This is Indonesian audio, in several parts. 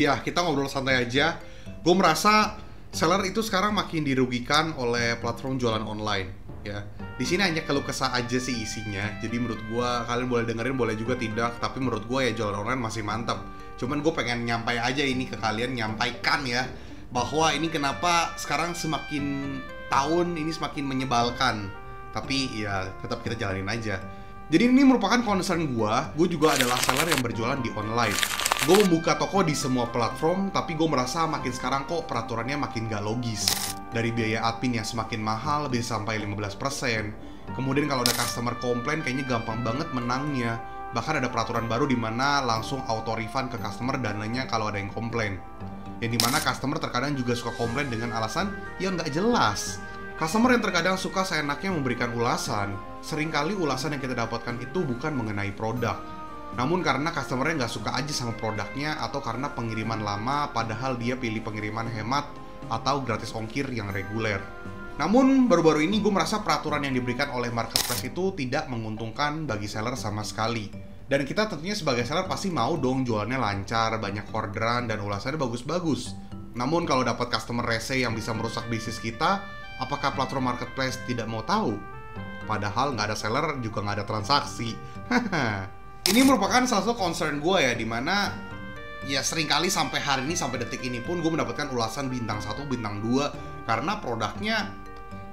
Ya, kita ngobrol santai aja. Gue merasa seller itu sekarang makin dirugikan oleh platform jualan online, ya. Di sini hanya keluh kesah aja sih isinya. Jadi menurut gue, kalian boleh dengerin, boleh juga tidak. Tapi menurut gue ya jualan online masih mantap. Cuman gue pengen nyampai aja ini ke kalian, nyampaikan ya, bahwa ini kenapa sekarang semakin tahun ini semakin menyebalkan. Tapi ya tetap kita jalanin aja. Jadi ini merupakan concern gue juga adalah seller yang berjualan di online. Gue membuka toko di semua platform, tapi gue merasa makin sekarang kok peraturannya makin gak logis. Dari biaya admin yang semakin mahal, bisa sampai 15%. Kemudian kalau ada customer komplain, kayaknya gampang banget menangnya. Bahkan ada peraturan baru di mana langsung auto refund ke customer dananya kalau ada yang komplain. Yang dimana customer terkadang juga suka komplain dengan alasan yang gak jelas. Customer yang terkadang suka seenaknya memberikan ulasan. Seringkali ulasan yang kita dapatkan itu bukan mengenai produk, namun karena customernya nggak suka aja sama produknya, atau karena pengiriman lama padahal dia pilih pengiriman hemat atau gratis ongkir yang reguler. Namun baru-baru ini gue merasa peraturan yang diberikan oleh marketplace itu tidak menguntungkan bagi seller sama sekali. Dan kita tentunya sebagai seller pasti mau dong jualannya lancar, banyak orderan, dan ulasannya bagus-bagus. Namun kalau dapat customer rese yang bisa merusak bisnis kita, apakah platform marketplace tidak mau tahu? Padahal nggak ada seller juga nggak ada transaksi. Ini merupakan salah satu concern gue ya, dimana ya seringkali sampai hari ini, sampai detik ini pun gue mendapatkan ulasan bintang 1, bintang 2 karena produknya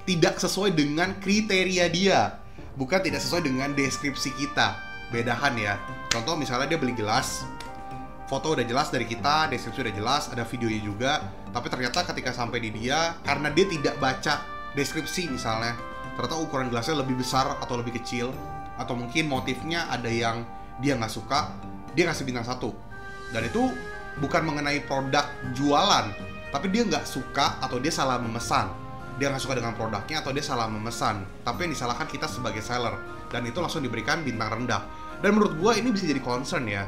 tidak sesuai dengan kriteria dia, bukan tidak sesuai dengan deskripsi kita. Bedakan ya. Contoh misalnya dia beli gelas, foto udah jelas dari kita, deskripsi udah jelas, ada videonya juga, tapi ternyata ketika sampai di dia, karena dia tidak baca deskripsi misalnya, ternyata ukuran gelasnya lebih besar atau lebih kecil, atau mungkin motifnya ada yang dia nggak suka, dia kasih bintang 1. Dan itu bukan mengenai produk jualan, tapi dia nggak suka atau dia salah memesan. Dia nggak suka dengan produknya atau dia salah memesan, tapi yang disalahkan kita sebagai seller, dan itu langsung diberikan bintang rendah. Dan menurut gua ini bisa jadi concern ya.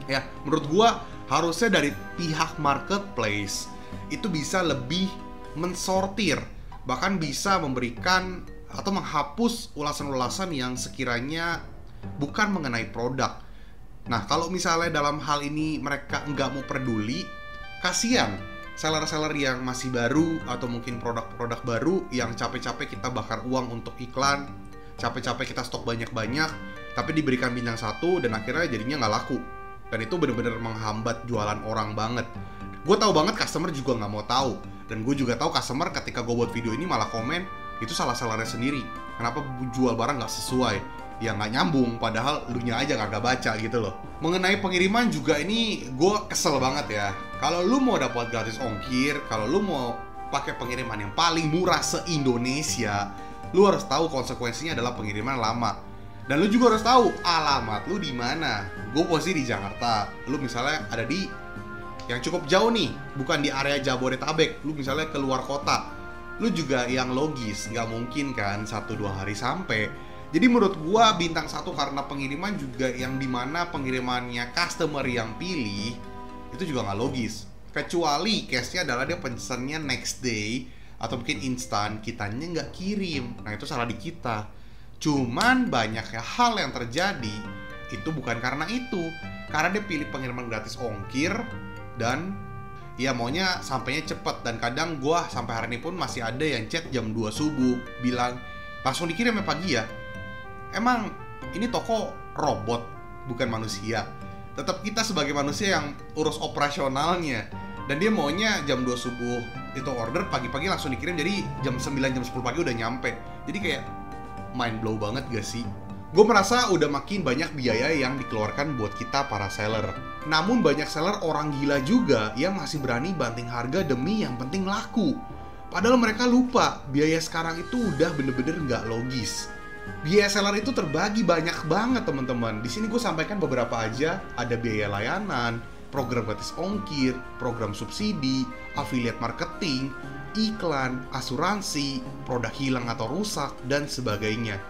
Ya, menurut gua harusnya dari pihak marketplace itu bisa lebih mensortir, bahkan bisa memberikan atau menghapus ulasan-ulasan yang sekiranya bukan mengenai produk. Nah, kalau misalnya dalam hal ini mereka nggak mau peduli, kasihan seller-seller yang masih baru atau mungkin produk-produk baru yang capek-capek kita bakar uang untuk iklan, capek-capek kita stok banyak-banyak, tapi diberikan bintang 1 dan akhirnya jadinya nggak laku. Dan itu bener-bener menghambat jualan orang banget. Gue tahu banget customer juga nggak mau tahu. Dan gue juga tahu customer ketika gue buat video ini malah komen, itu salah sellernya sendiri. Kenapa jual barang nggak sesuai? Ya nggak nyambung, padahal lu nya aja nggak baca gitu loh. Mengenai pengiriman juga ini gue kesel banget ya. Kalau lu mau dapat gratis ongkir, kalau lu mau pakai pengiriman yang paling murah se-Indonesia, lu harus tahu konsekuensinya adalah pengiriman lama. Dan lu juga harus tahu alamat lu di mana. Gue posisi di Jakarta, lu misalnya ada di yang cukup jauh nih, bukan di area Jabodetabek, lu misalnya keluar kota, lu juga yang logis, nggak mungkin kan 1-2 hari sampai. Jadi menurut gua bintang 1 karena pengiriman juga yang dimana pengirimannya customer yang pilih, itu juga nggak logis. Kecuali case-nya adalah dia pesannya next day atau mungkin instan, kitanya nggak kirim. Nah itu salah di kita. Cuman banyaknya hal yang terjadi itu bukan karena itu, karena dia pilih pengiriman gratis ongkir dan ya maunya sampainya cepet. Dan kadang gua sampai hari ini pun masih ada yang chat jam 2 subuh bilang langsung dikirim ya pagi ya. Emang ini toko robot bukan manusia. Tetap kita sebagai manusia yang urus operasionalnya. Dan dia maunya jam 2 subuh itu order, pagi-pagi langsung dikirim, jadi jam 9 jam 10 pagi udah nyampe. Jadi kayak mind blow banget gak sih? Gue merasa udah makin banyak biaya yang dikeluarkan buat kita para seller. Namun banyak seller orang gila juga yang masih berani banting harga demi yang penting laku. Padahal mereka lupa biaya sekarang itu udah bener-bener gak logis. Biaya seller itu terbagi banyak banget teman-teman. Di sini gue sampaikan beberapa aja. Ada biaya layanan, program gratis ongkir, program subsidi, affiliate marketing, iklan, asuransi, produk hilang atau rusak, dan sebagainya.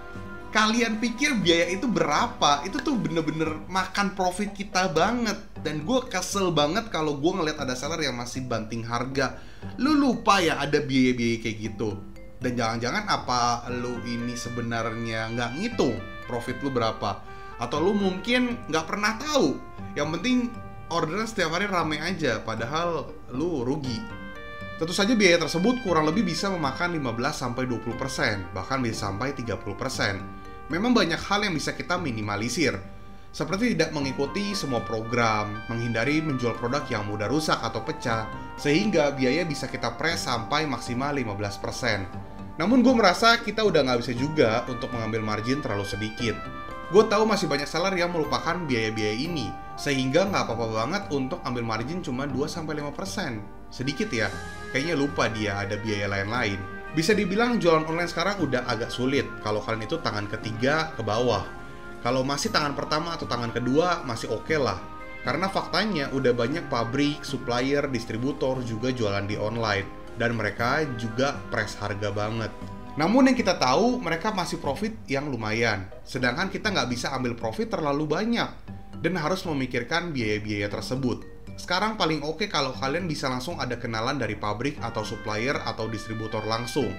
Kalian pikir biaya itu berapa? Itu tuh bener-bener makan profit kita banget. Dan gue kesel banget kalau gue ngeliat ada seller yang masih banting harga. Lu lupa ya ada biaya-biaya kayak gitu. Dan jangan-jangan apa lu ini sebenarnya nggak ngitung profit lu berapa? Atau lu mungkin nggak pernah tahu. Yang penting orderan setiap hari rame aja, padahal lu rugi. Tentu saja biaya tersebut kurang lebih bisa memakan 15-20%, bahkan bisa sampai 30%. Memang banyak hal yang bisa kita minimalisir, seperti tidak mengikuti semua program, menghindari menjual produk yang mudah rusak atau pecah, sehingga biaya bisa kita press sampai maksimal 15%. Namun gue merasa kita udah nggak bisa juga untuk mengambil margin terlalu sedikit. Gue tahu masih banyak seller yang melupakan biaya-biaya ini, sehingga nggak apa-apa banget untuk ambil margin cuma 2-5%. Sedikit ya, kayaknya lupa dia ada biaya lain-lain. Bisa dibilang jualan online sekarang udah agak sulit kalau kalian itu tangan ketiga ke bawah. Kalau masih tangan pertama atau tangan kedua masih oke lah. Karena faktanya udah banyak pabrik, supplier, distributor juga jualan di online. Dan mereka juga press harga banget. Namun yang kita tahu mereka masih profit yang lumayan. Sedangkan kita nggak bisa ambil profit terlalu banyak. Dan harus memikirkan biaya-biaya tersebut. Sekarang paling oke kalau kalian bisa langsung ada kenalan dari pabrik atau supplier atau distributor langsung.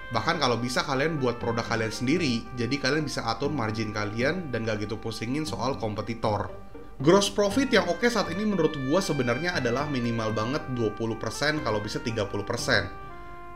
Bahkan kalau bisa kalian buat produk kalian sendiri, jadi kalian bisa atur margin kalian dan gak gitu pusingin soal kompetitor. Gross profit yang oke saat ini menurut gua sebenarnya adalah minimal banget 20%, kalau bisa 30%.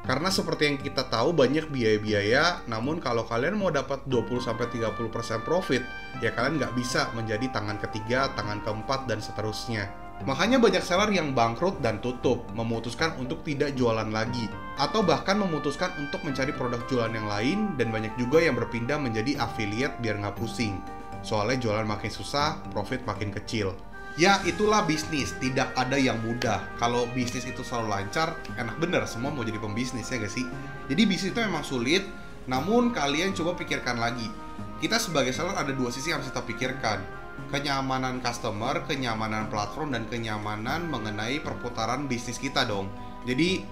Karena seperti yang kita tahu banyak biaya-biaya, namun kalau kalian mau dapat 20-30% profit, ya kalian nggak bisa menjadi tangan ketiga, tangan keempat, dan seterusnya. Makanya banyak seller yang bangkrut dan tutup, memutuskan untuk tidak jualan lagi, atau bahkan memutuskan untuk mencari produk jualan yang lain, dan banyak juga yang berpindah menjadi affiliate biar nggak pusing. Soalnya jualan makin susah, profit makin kecil. Ya itulah bisnis, tidak ada yang mudah. Kalau bisnis itu selalu lancar, enak bener, semua mau jadi pembisnis ya gak sih? Jadi bisnis itu memang sulit, namun kalian coba pikirkan lagi. Kita sebagai seller ada dua sisi yang harus kita pikirkan. Kenyamanan customer, kenyamanan platform, dan kenyamanan mengenai perputaran bisnis kita dong. Jadi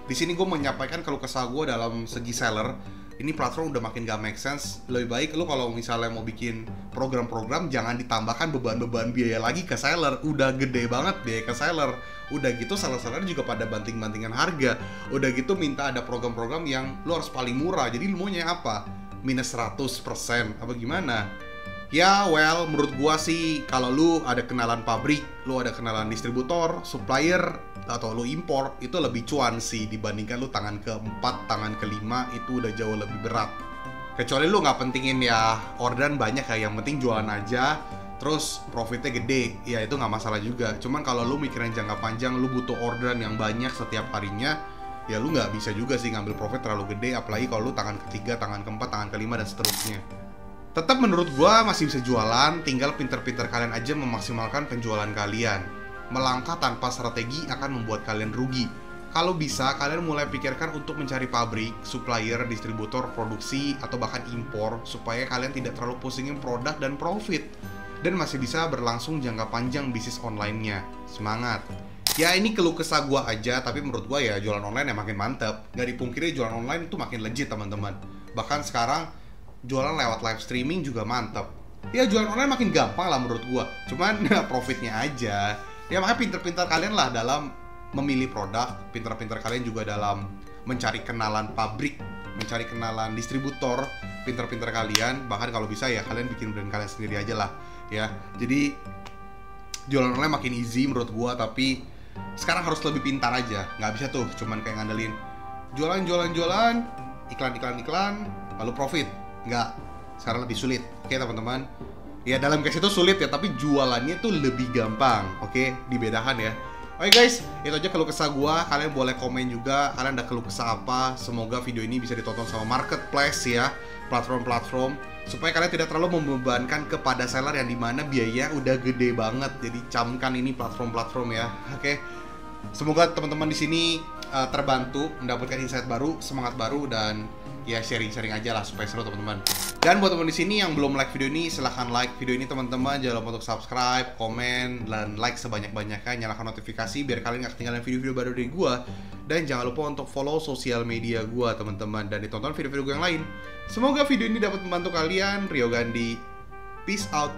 di sini gue menyampaikan keluh kesah gue dalam segi seller. Ini platform udah makin gak make sense. Lebih baik lu kalau misalnya mau bikin program-program, jangan ditambahkan beban-beban biaya lagi ke seller. Udah gede banget biaya ke seller. Udah gitu seller-seller juga pada banting-bantingan harga. Udah gitu minta ada program-program yang lu harus paling murah. Jadi lu maunya apa? Minus 100% apa gimana? Ya well, menurut gua sih kalau lu ada kenalan pabrik, lu ada kenalan distributor, supplier, atau lu impor, itu lebih cuan sih dibandingkan lu tangan keempat, tangan kelima, itu udah jauh lebih berat. Kecuali lu nggak pentingin ya orderan banyak ya, yang penting jualan aja, terus profitnya gede, ya itu nggak masalah juga. Cuman kalau lu mikirin jangka panjang, lu butuh orderan yang banyak setiap harinya, ya lu nggak bisa juga sih ngambil profit terlalu gede, apalagi kalau lu tangan ketiga, tangan keempat, tangan kelima, dan seterusnya. Tetap menurut gua masih bisa jualan, tinggal pinter-pinter kalian aja memaksimalkan penjualan kalian. Melangkah tanpa strategi akan membuat kalian rugi. Kalau bisa, kalian mulai pikirkan untuk mencari pabrik, supplier, distributor, produksi, atau bahkan impor, supaya kalian tidak terlalu pusingin produk dan profit, dan masih bisa berlangsung jangka panjang bisnis online-nya. Semangat! Ya ini keluh kesah gua aja, tapi menurut gua ya jualan online yang makin mantep. Gak dipungkiri jualan online itu makin legit teman-teman. Bahkan sekarang jualan lewat live streaming juga mantep. Ya jualan online makin gampang lah menurut gua. Cuman profitnya aja. Ya makanya pinter-pinter kalian lah dalam memilih produk. Pinter-pinter kalian juga dalam mencari kenalan pabrik, mencari kenalan distributor. Pinter-pinter kalian, bahkan kalau bisa ya kalian bikin brand kalian sendiri aja lah. Ya, jadi jualan online makin easy menurut gua. Tapi sekarang harus lebih pintar aja. Nggak bisa tuh cuman kayak ngandelin jualan, iklan, lalu profit. Nggak, sekarang lebih sulit. Oke teman-teman. Ya dalam case itu sulit ya, tapi jualannya tuh lebih gampang. Oke, dibedakan ya. Oke guys, itu aja keluh kesah gua. Kalian boleh komen juga, kalian ada keluh kesah apa. Semoga video ini bisa ditonton sama marketplace ya, platform-platform, supaya kalian tidak terlalu membebankan kepada seller yang dimana biaya udah gede banget. Jadi camkan ini platform-platform ya. Oke. Semoga teman-teman di sini terbantu, mendapatkan insight baru, semangat baru, dan ya sharing-sharing aja lah supaya seru teman-teman. Dan buat teman di sini yang belum like video ini, silahkan like video ini teman-teman. Jangan lupa untuk subscribe, komen, dan like sebanyak-banyaknya. Nyalakan notifikasi biar kalian nggak ketinggalan video-video baru dari gua. Dan jangan lupa untuk follow sosial media gua teman-teman, dan ditonton video-video gua yang lain. Semoga video ini dapat membantu kalian. Rio Gandhi, peace out.